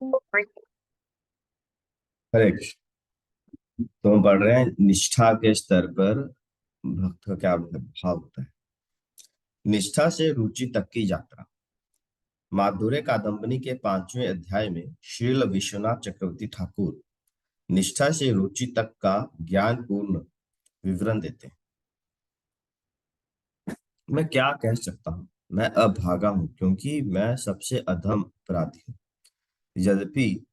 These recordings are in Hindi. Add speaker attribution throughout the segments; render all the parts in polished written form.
Speaker 1: हरे कृष्ण। तो हम पढ़ रहे हैं निष्ठा के स्तर पर भक्त का क्या भाव होता है। निष्ठा से रुचि तक की यात्रा। माधुर्य कादंबनी के 5वें अध्याय में श्रील विश्वनाथ चक्रवर्ती ठाकुर निष्ठा से रुचि तक का ज्ञान पूर्ण विवरण देते हैं। मैं क्या कह सकता हूँ, मैं अभागा हूँ क्योंकि मैं सबसे अधम अपराधी हूँ। यद्यपि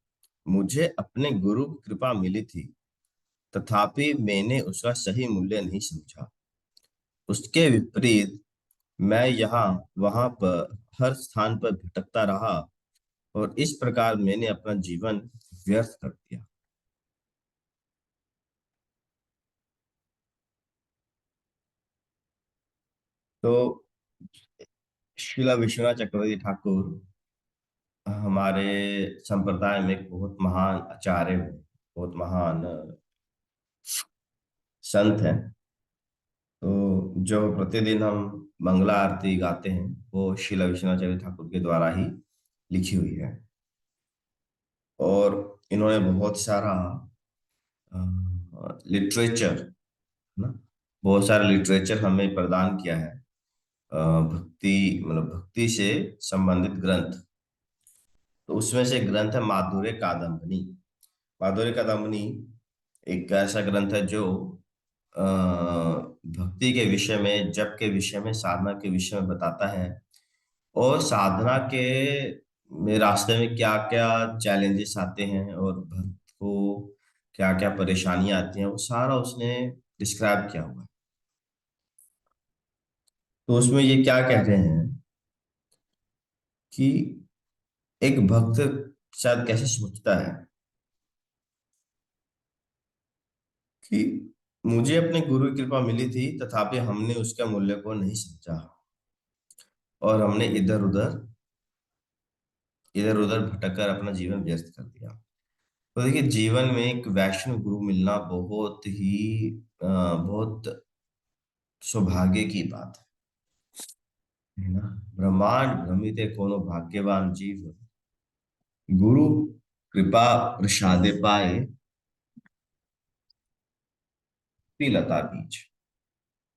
Speaker 1: मुझे अपने गुरु की कृपा मिली थी, तथापि मैंने उसका सही मूल्य नहीं समझा। उसके विपरीत मैं यहाँ वहां पर हर स्थान पर भटकता रहा और इस प्रकार मैंने अपना जीवन व्यर्थ कर दिया। तो शिला विश्वनाथ चक्रवर्ती ठाकुर हमारे संप्रदाय में एक बहुत महान आचार्य हैं, बहुत महान संत हैं। तो जो प्रतिदिन हम मंगला आरती गाते हैं वो शिला विश्वनाथ चक्रवर्ती ठाकुर के द्वारा ही लिखी हुई है। और इन्होंने बहुत सारा लिटरेचर ना, बहुत सारा लिटरेचर हमें प्रदान किया है। भक्ति मतलब भक्ति से संबंधित ग्रंथ। तो उसमें से एक ग्रंथ है माधुर्य कादंबनी। माधुर्य कादंबनी एक ऐसा ग्रंथ है जो भक्ति के विषय में, जप के विषय में, साधना के विषय में बताता है। और साधना के में रास्ते में क्या क्या चैलेंजेस आते हैं और भक्त को क्या क्या परेशानियां आती हैं, वो सारा उसने डिस्क्राइब किया हुआ है। तो उसमें ये क्या कह रहे हैं कि एक भक्त शायद कैसे सोचता है कि मुझे अपने गुरु की कृपा मिली थी, तथापि हमने उसके मूल्य को नहीं समझा और हमने इधर उधर भटक अपना जीवन व्यस्त कर दिया। तो देखिए, जीवन में एक वैष्णव गुरु मिलना बहुत सौभाग्य की बात है ना। ब्रह्मांड भ्रमित कोनो भाग्यवान जीव, गुरु कृपा प्रसादे पाए लता बीज।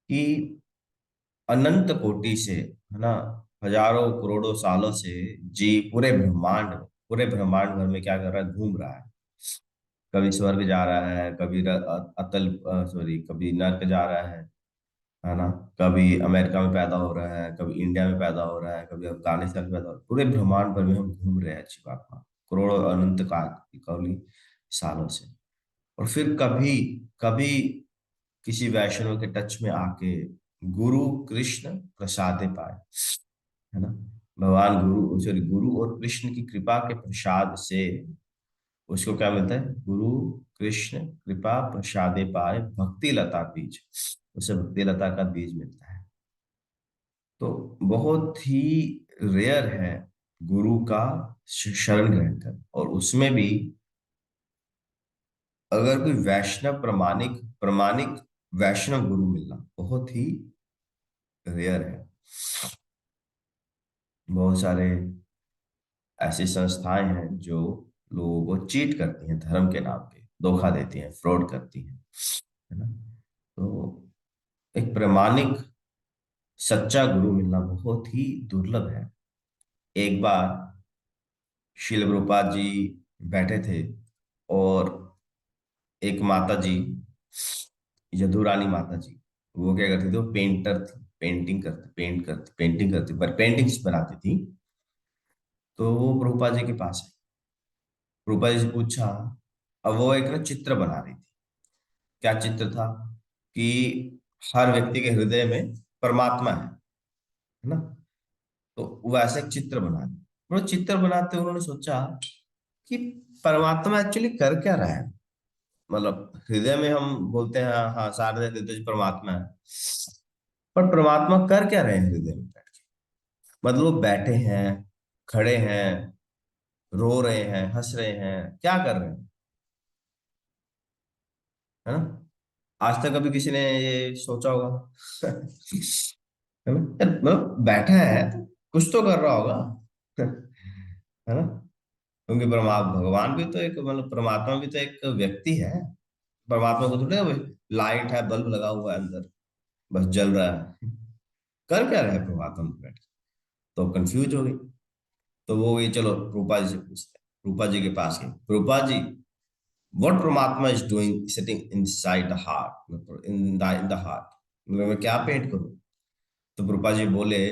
Speaker 1: कि अनंत कोटि से, है ना, हजारों करोड़ों सालों से जी पूरे ब्रह्मांड भर में क्या कर रहा है, घूम रहा है। कभी स्वर्ग जा रहा है, कभी अतल सॉरी कभी नर्क जा रहा है ना। कभी अमेरिका में पैदा हो रहा है, कभी इंडिया में पैदा हो रहा है, कभी अफगानिस्तान में पैदा हो रहा है। पूरे ब्रह्मांड भर में हम घूम रहे हैं जीवात्मा, करोड़ों अनंत काल कौली सालों से। और फिर कभी कभी किसी वैष्णव के टच में आके गुरु कृष्ण प्रसादे पाए, है ना। भगवान गुरु सॉरी गुरु और कृष्ण की कृपा के प्रसाद से उसको क्या मिलता है, गुरु कृष्ण कृपा प्रसादे पाए भक्ति लता बीज। उसे भक्ति लता का बीज मिलता है। तो बहुत ही रेयर है गुरु का शरण ग्रहण कर, और उसमें भी अगर कोई वैष्णव प्रमाणिक प्रमाणिक वैष्णव गुरु मिलना बहुत ही रेयर है। बहुत सारे ऐसी संस्थाएं हैं जो लोगों को चीट करती हैं, धर्म के नाम पे धोखा देती हैं, फ्रॉड करती हैं, है ना। तो एक प्रमाणिक सच्चा गुरु मिलना बहुत ही दुर्लभ है। एक बार श्रील प्रभुपाद जी बैठे थे और एक माता जी, यदुरानी माता जी, वो क्या करती थी, वो पेंटर थी, पेंटिंग करती पर पेंटिंग्स बनाती थी। तो वो प्रभुपाद जी के पास आई, प्रभुपाद जी से पूछा। अब वो एक ना चित्र बना रही थी। क्या चित्र था कि हर व्यक्ति के हृदय में परमात्मा है ना। तो वैसा एक चित्र बना दिया। वो चित्र बनाते उन्होंने सोचा कि परमात्मा एक्चुअली कर क्या रहा है। मतलब हृदय में हम बोलते हैं हाँ हाँ, शारदे हृदय जो परमात्मा है, पर परमात्मा कर क्या रहे हैं हृदय में बैठ के। मतलब वो बैठे हैं, खड़े हैं, रो रहे हैं, हंस रहे हैं, क्या कर रहे हैं, है ना। आज तक कभी किसी ने ये सोचा होगा है ना। यार, मतलब बैठा है तो कुछ तो कर रहा होगा है ना। क्योंकि भगवान भी तो एक, मतलब परमात्मा भी तो एक व्यक्ति है। परमात्मा को थोड़े लाइट है, बल्ब लगा हुआ है अंदर, बस जल रहा है। कर क्या रहा है परमात्मा में बैठ के? तो कंफ्यूज हो गई। तो वो ये, चलो रूपा जी से पूछते हैं। रूपा जी के पास गई, रूपा जी, व्हाट परमात्मा is doing sitting inside the heart, in the heart, मतलब मैं क्या पेंट करूं? तो रूपा जी बोले,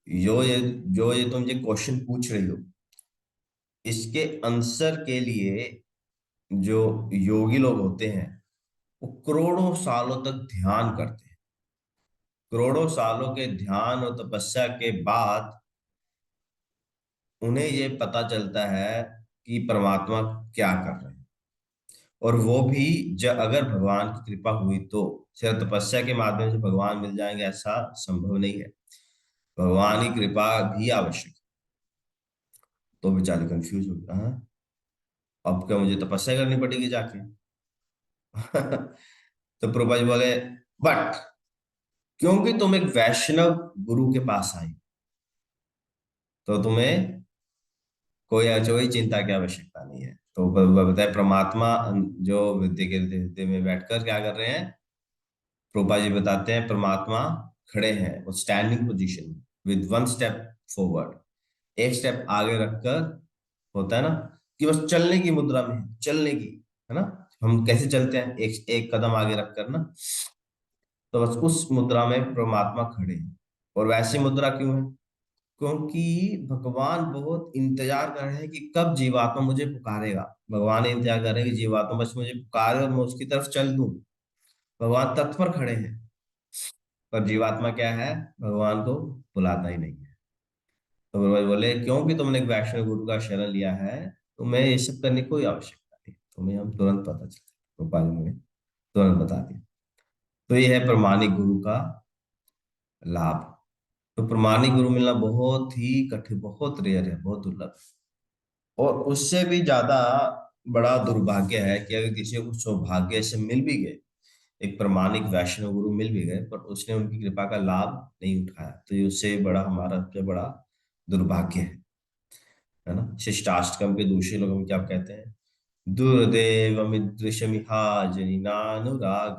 Speaker 1: यो ये जो ये तुम ये क्वेश्चन पूछ रही हो, इसके आंसर के लिए जो योगी लोग होते हैं, वो करोड़ों सालों तक ध्यान करते हैं। करोड़ों सालों के ध्यान और तपस्या के बाद उन्हें ये पता चलता है कि परमात्मा क्या कर रहे हैं। और वो भी जब अगर भगवान की कृपा हुई तो, सिर्फ तपस्या के माध्यम से भगवान मिल जाएंगे ऐसा संभव नहीं है। भगवान की कृपा भी आवश्यक है। तो बेचारी कंफ्यूज हो गया, हाँ, अब क्या मुझे तपस्या करनी पड़ेगी जाके? तो प्रभुपा जी बोले, बट क्योंकि तुम एक वैष्णव गुरु के पास आई, तो तुम्हें कोई चिंता की आवश्यकता नहीं है। तो बताए परमात्मा जो विद्या के हृदय में बैठकर क्या कर रहे हैं? प्रभुपा जी बताते हैं, परमात्मा खड़े हैं, वो standing position, with one step forward, एक स्टेप आगे रखकर, होता है ना कि बस चलने की मुद्रा में है, चलने की, है ना? हम कैसे चलते हैं, एक एक कदम आगे रखकर ना, तो बस उस मुद्रा में परमात्मा खड़े हैं। और वैसी मुद्रा क्यों है? क्योंकि भगवान बहुत इंतजार कर रहे हैं कि कब जीवात्मा मुझे पुकारेगा। भगवान इंतजार कर रहे हैं कि जीवात्मा बस मुझे पुकारे और मैं उसकी तरफ चल दूं। भगवान तत्पर खड़े हैं। पर जीवात्मा क्या है, भगवान को बुलाता ही नहीं है। तो भगवान बोले, क्योंकि तुमने एक वैष्णव गुरु का शरण लिया है, तुम्हें ये सब करने की कोई आवश्यकता नहीं, तुम्हें हम तुरंत पता चलता, गोपाल जी ने तुरंत बता दिया। तो ये है प्रमाणिक गुरु का लाभ। तो प्रमाणिक गुरु मिलना बहुत ही कठिन, बहुत रेयर है, बहुत दुर्लभ है। और उससे भी ज्यादा बड़ा दुर्भाग्य है कि अगर किसी को सौभाग्य से मिल भी गए, एक प्रमाणिक वैष्णव गुरु मिल भी गए, पर उसने उनकी कृपा का लाभ नहीं उठाया, तो ये उससे बड़ा, हमारा सबसे बड़ा दुर्भाग्य है ना? शिष्टाष्टकम के दूसरे लोग हम क्या कहते हैं? दुर्देव मिदृशमिहाजनिनानुराग,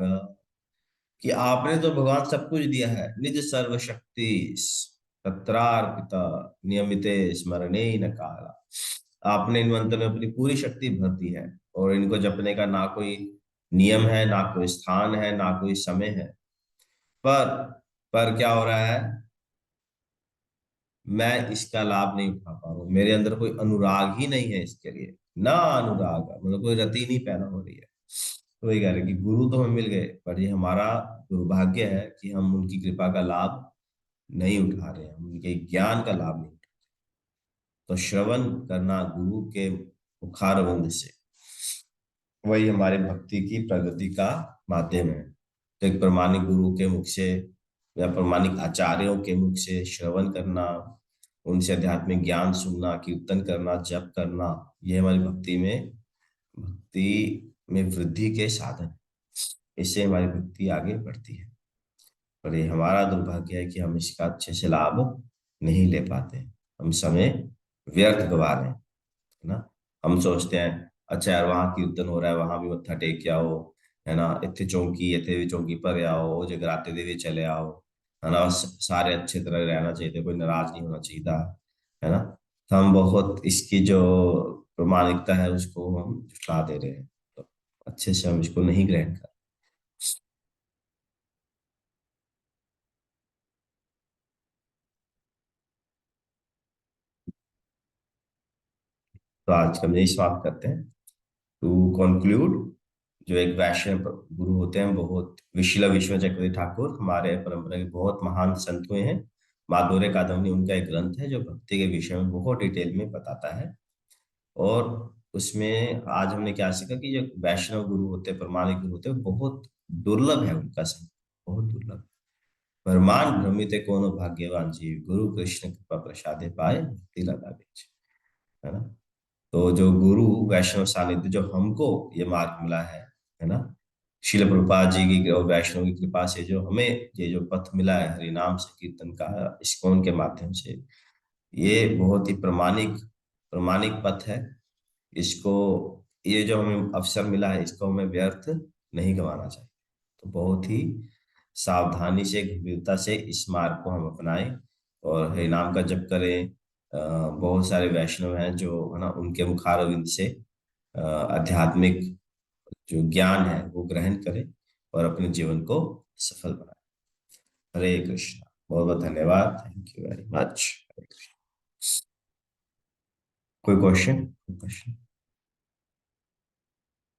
Speaker 1: कि आपने तो भगवान सब कुछ दिया है, निज सर्वशक्ति तत्रार्पिता नियमिते स्मरणे न काला। आपने इन मंत्र में अपनी पूरी शक्ति भर दी है, और इनको जपने का ना कोई नियम है, ना कोई स्थान है, ना कोई समय है। पर पर क्या हो रहा है? मैं इसका लाभ नहीं उठा पा रहा हूँ, मेरे अंदर कोई अनुराग ही नहीं है इसके लिए। ना अनुराग, मतलब कोई रति नहीं पैदा हो रही है। तो वही कह रहे कि गुरु तो हमें मिल गए, पर ये हमारा दुर्भाग्य है कि हम उनकी कृपा का लाभ नहीं उठा रहे हैं, हम उनके ज्ञान का लाभ नहीं। तो श्रवण करना गुरु के मुखारविंद से, वही हमारे भक्ति की प्रगति का माध्यम है। तो एक प्रमाणिक गुरु के मुख से या प्रमाणिक आचार्यों के मुख से श्रवण करना, उनसे आध्यात्मिक ज्ञान सुनना, कीर्तन करना, जप करना, ये हमारी भक्ति में वृद्धि के साधन है। इससे हमारी भक्ति आगे बढ़ती है। पर ये हमारा दुर्भाग्य है कि हम इसका अच्छे से लाभ नहीं ले पाते, हम समय व्यर्थ गवा रहे हैं, है ना? हम सोचते हैं, अच्छा यार वहां कीर्तन हो रहा है, वहां भी मत्था टेक के आओ, है ना? इतने चौंकी, इतने भी चौंकी पर आओ, वो जगराते देवी चले आओ, है ना? सारे अच्छे तरह रहना चाहिए, कोई नाराज नहीं होना चाहिए, है ना? तो हम बहुत इसकी जो प्रामाणिकता है उसको हम झुठला दे रहे हैं। तो अच्छे से हम इसको नहीं ग्रहण कर। तो आज का हम यही समाप्त करते हैं। टू कंक्लूड, जो एक वैष्णव गुरु होते हैं, बहुत विशिला विश्व चक्रवर्ती ठाकुर हमारे परंपरा के बहुत महान संत हुए हैं। माधुर्य कादम्बनी उनका एक ग्रंथ है जो भक्ति के विषय में बहुत डिटेल में बताता है। और उसमें आज हमने क्या सीखा कि जो वैष्णव गुरु होते हैं, प्रमाणिक गुरु होते हैं, बहुत दुर्लभ है उनका संग, बहुत दुर्लभ। परमान भ्रमित कोनो भाग्यवान जीव, गुरु कृष्ण कृपा प्रसादे पाए मुक्ति लगा बेच, है ना? तो जो गुरु वैष्णव सानिध्य जो हमको ये मार्ग मिला है ना? शिल प्रभुपाद जी की और वैष्णव की कृपा से जो हमें ये जो पथ मिला है हरिनाम से कीर्तन का, इस्कॉन के माध्यम से, ये बहुत ही प्रमाणिक प्रमाणिक पथ है। इसको, ये जो हमें अवसर मिला है, इसको हमें व्यर्थ नहीं गंवाना चाहिए। तो बहुत ही सावधानी से, गंभीरता से इस मार्ग को हम अपनाएं और हरि नाम का जप करें। बहुत सारे वैष्णव हैं जो, है ना, उनके मुखारविंद से आध्यात्मिक जो ज्ञान है वो ग्रहण करें और अपने जीवन को सफल बनाएं। हरे कृष्णा। बहुत बहुत धन्यवाद। Thank you very much. कोई क्वेश्चन?